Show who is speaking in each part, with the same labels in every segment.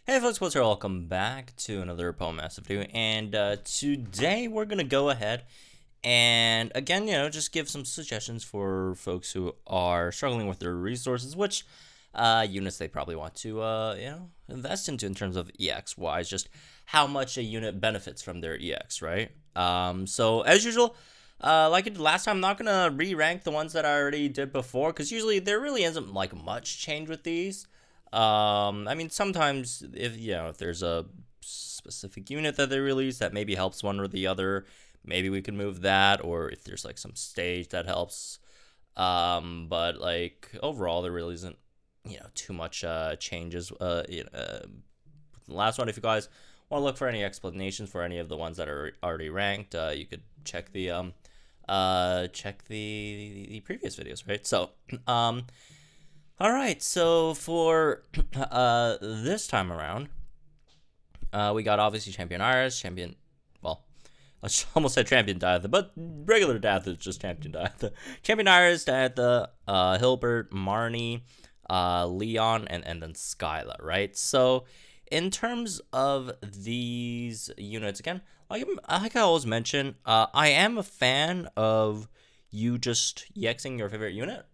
Speaker 1: Hey folks, what's up? Welcome back to another Poem Massive video, and today we're gonna go ahead and again, just give some suggestions for folks who are struggling with their resources, which units they probably want to invest into in terms of EX wise, just how much a unit benefits from their EX, right? So as usual, like I did last time, I'm not gonna re-rank the ones that I already did before, because usually there really isn't like much change with these. I mean, sometimes if there's a specific unit that they release that maybe helps one or the other, maybe we can move that, or if there's like some stage that helps. But like overall, there really isn't too much changes. The last one, if you guys want to look for any explanations for any of the ones that are already ranked, you could check the previous videos, right? So all right, so for this time around, we got obviously Champion Iris, well, I almost said Champion Diantha, but regular Diantha is just Champion Diantha. Champion Iris, Diantha, Hilbert, Marnie, Leon, and then Skylo, right? So in terms of these units, again, like I always mention, I am a fan of you just EXing your favorite unit.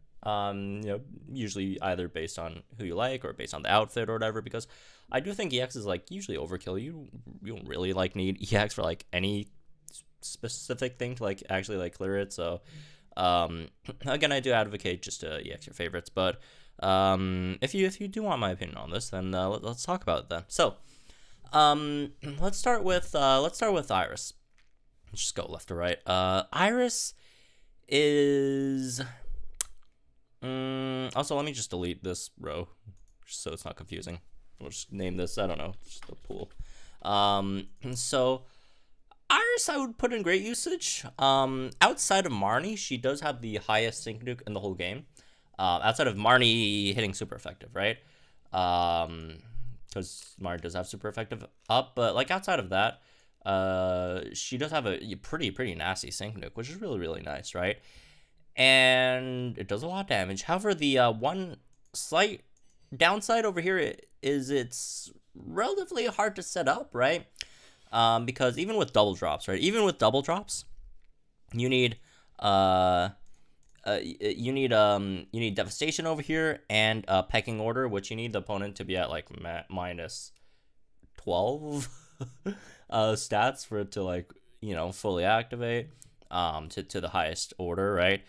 Speaker 1: Usually either based on who you like or based on the outfit or whatever, because I do think EX is like usually overkill. You don't really like need EX for like any specific thing to like actually like clear it. So again, I do advocate just to EX your favorites, but if you do want my opinion on this, then let's talk about it then. So let's start with Iris. Let's just go left to right. Iris is also, let me just delete this row just so it's not confusing. We'll just name this, I don't know, just a pool. So Iris I would put in great usage. Outside of Marnie, she does have the highest sync nuke in the whole game. Outside of Marnie hitting super effective, right? Because Marnie does have super effective up, but like outside of that, she does have a pretty nasty sync nuke, which is really nice, right? And it does a lot of damage. However, the one slight downside over here is it's relatively hard to set up, right? Because even with double drops, right? Even with double drops, you need devastation over here and pecking order, which you need the opponent to be at like minus 12 stats for it to like fully activate to the highest order, right?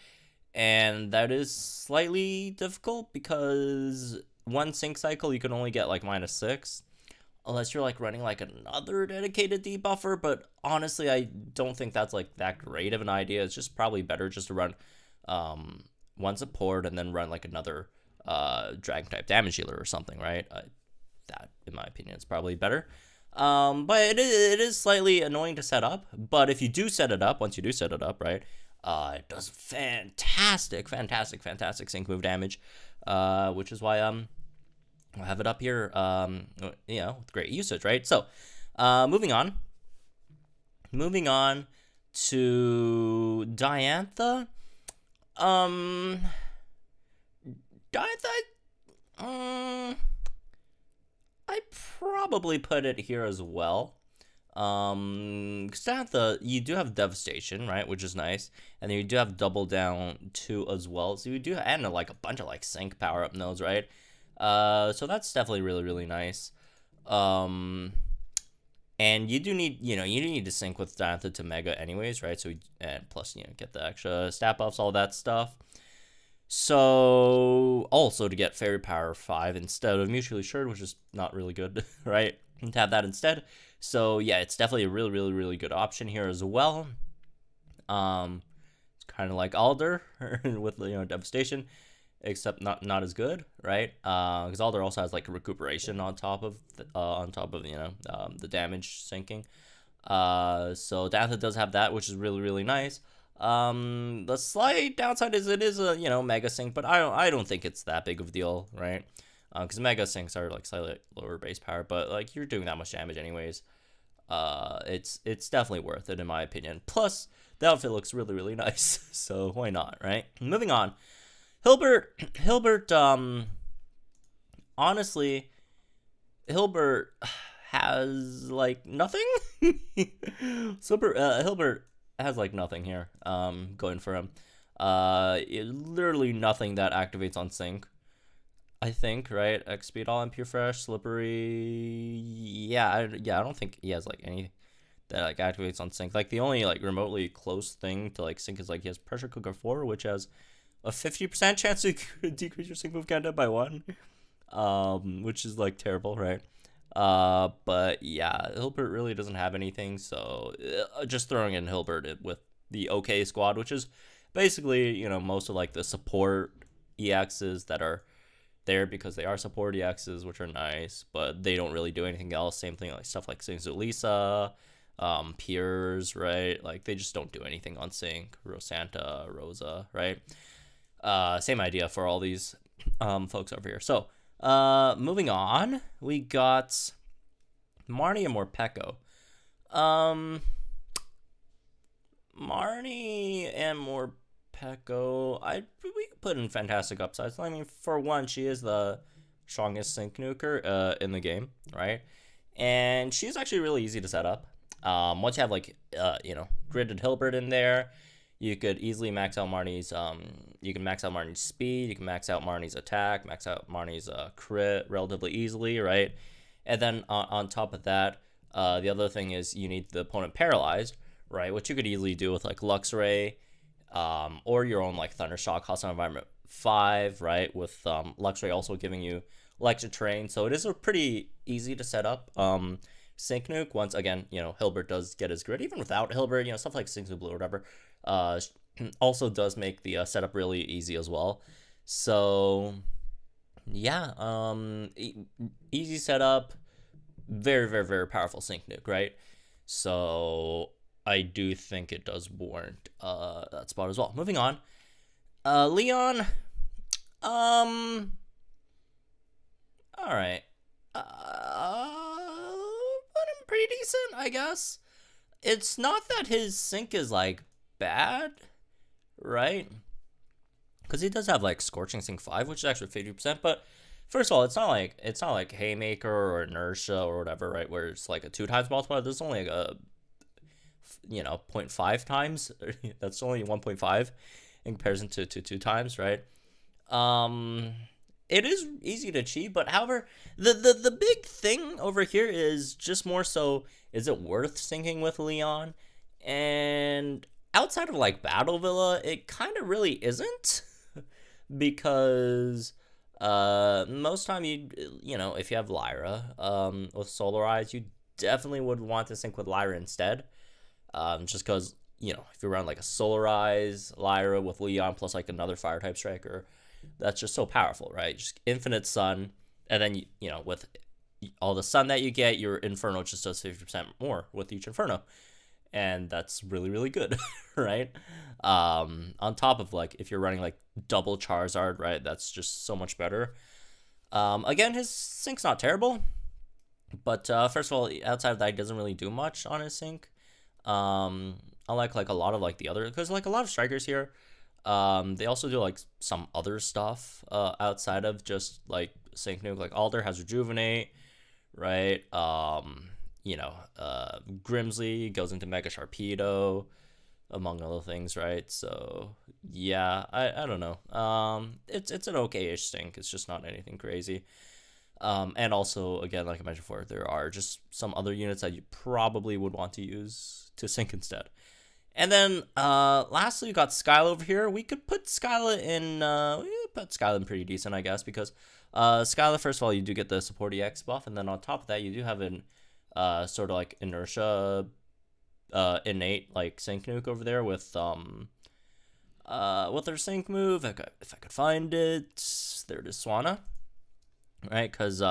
Speaker 1: And that is slightly difficult because one sync cycle you can only get like -6 unless you're like running like another dedicated debuffer, but honestly I don't think that's like that great of an idea. It's just probably better just to run one support and then run like another dragon type damage healer or something, right? That in my opinion is probably better. But it is slightly annoying to set up, but if you do set it up, once you do set it up, right, it does fantastic sync move damage, which is why I have it up here, with great usage, right? So, moving on to Diantha. I probably put it here as well. Diantha, you do have devastation, right, which is nice, and then you do have double down too as well. So you do add like a bunch of like sync power up nodes, right? So that's definitely really nice. And you do need to sync with Diantha to Mega anyways, right? So and plus get the extra stat buffs, all that stuff. So also to get Fairy Power 5 instead of Mutually Assured, which is not really good, right? To have that instead. So yeah, it's definitely a really good option here as well. It's kind of like Alder with devastation, except not as good, right? Because Alder also has like recuperation on top of the damage sinking. So Diantha does have that, which is really nice. The slight downside is it is a mega sync, but I don't think it's that big of a deal, right? Because mega syncs are like slightly lower base power, but like you're doing that much damage anyways. It's definitely worth it in my opinion. Plus the outfit looks really nice, so why not, right? Moving on, Hilbert. Honestly, Hilbert has like nothing. Hilbert has like nothing here. Going for him. Literally nothing that activates on sync. I think, right? X speed, all MP fresh, slippery. Yeah, I don't think he has like any that like activates on sync. Like the only like remotely close thing to like sync is like he has pressure cooker 4, which has a 50% chance to decrease your sync move countdown by 1. Which is like terrible, right? But yeah, Hilbert really doesn't have anything, so just throwing in Hilbert with the OK squad, which is basically, you know, most of like the support EXs that are there because they are support EXs, which are nice, but they don't really do anything else. Same thing like stuff like Singsu Lisa, Piers, right? Like they just don't do anything on sync. Rosanta, Rosa, right? Same idea for all these folks over here. So moving on, we got Marnie and Morpeko. Marnie and Morpeko, we could put in fantastic upsides. I mean, for one, she is the strongest sync nuker in the game, right? And she's actually really easy to set up. Once you have like gridded Hilbert in there, you could easily max out Marnie's you can max out Marnie's speed, you can max out Marnie's attack, max out Marnie's crit relatively easily, right? And then on top of that, the other thing is you need the opponent paralyzed, right? Which you could easily do with like Luxray, or your own like Thundershock, Hostile Environment 5, right? With Luxray also giving you Electric Terrain, so it is a pretty easy to set up sync nuke. Once again, Hilbert does get his grid. Even without Hilbert, stuff like Singsu Blue or whatever, also does make the setup really easy as well. So yeah, easy setup, very, very, very powerful sync nuke, right? So I do think it does warrant that spot as well. Moving on, Leon, all right, pretty decent, I guess. It's not that his sync is like bad, right? Because he does have like Scorching Sync 5, which is actually 50%. But first of all, it's not like Haymaker or Inertia or whatever, right? Where it's like a 2 times multiplier. There's only like a 0.5 times. That's only 1.5 in comparison to 2 times, right? It is easy to achieve, but however, the big thing over here is just more so, is it worth syncing with Leon? And outside of like Battle Villa, it kind of really isn't, because most time if you have Lyra with Solar Eyes, you definitely would want to sync with Lyra instead, just because if you run like a Solar Eyes Lyra with Leon plus like another Fire type striker, that's just so powerful, right? Just infinite sun, and then with all the sun that you get, your Inferno just does 50% more with each Inferno, and that's really, really good, right? On top of like if you're running like double Charizard, right? That's just so much better. Again, his sync's not terrible, but first of all, outside of that, he doesn't really do much on his sync. Unlike like a lot of like the other, because like a lot of strikers here, they also do like some other stuff outside of just like sync nuke. Like Alder has Rejuvenate, right? Grimsley goes into Mega Sharpedo, among other things, right? So yeah, I don't know. It's an okay-ish sync. It's just not anything crazy. And also, again, like I mentioned before, there are just some other units that you probably would want to use to sync instead. And then lastly, we got Skylo over here. We could put Skylo in pretty decent, I guess, because Skylo, first of all, you do get the support EX buff, and then on top of that, you do have an sort of like Inertia innate like sync nuke over there with their sync move. If I could find it, there it is, Swanna, right? Because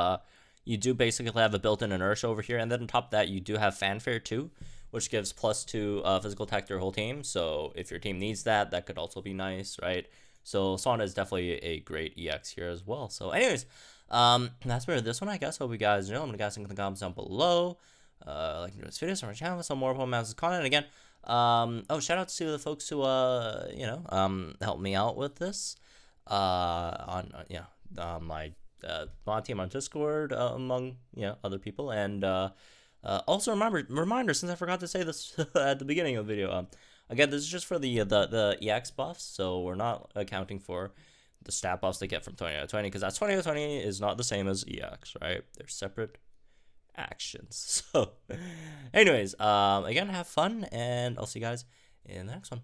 Speaker 1: you do basically have a built-in Inertia over here, and then on top of that, you do have Fanfare too, which gives +2 physical attack to your whole team. So if your team needs that, that could also be nice, right? So Swanna is definitely a great EX here as well. So anyways, that's for this one, I guess. Hope you guys know. I'm gonna guys in the comments down below. Like this video, so my channel, some more Pokemon Masters content. Again, shout out to the folks who helped me out with this on my mod team on Discord, among other people, and also reminder, since I forgot to say this at the beginning of the video. Again, this is just for the EX buffs, so we're not accounting for the stat buffs they get from 20 out of 20, because that 20 out of 20 is not the same as EX, right? They're separate actions. So, anyways, again, have fun, and I'll see you guys in the next one.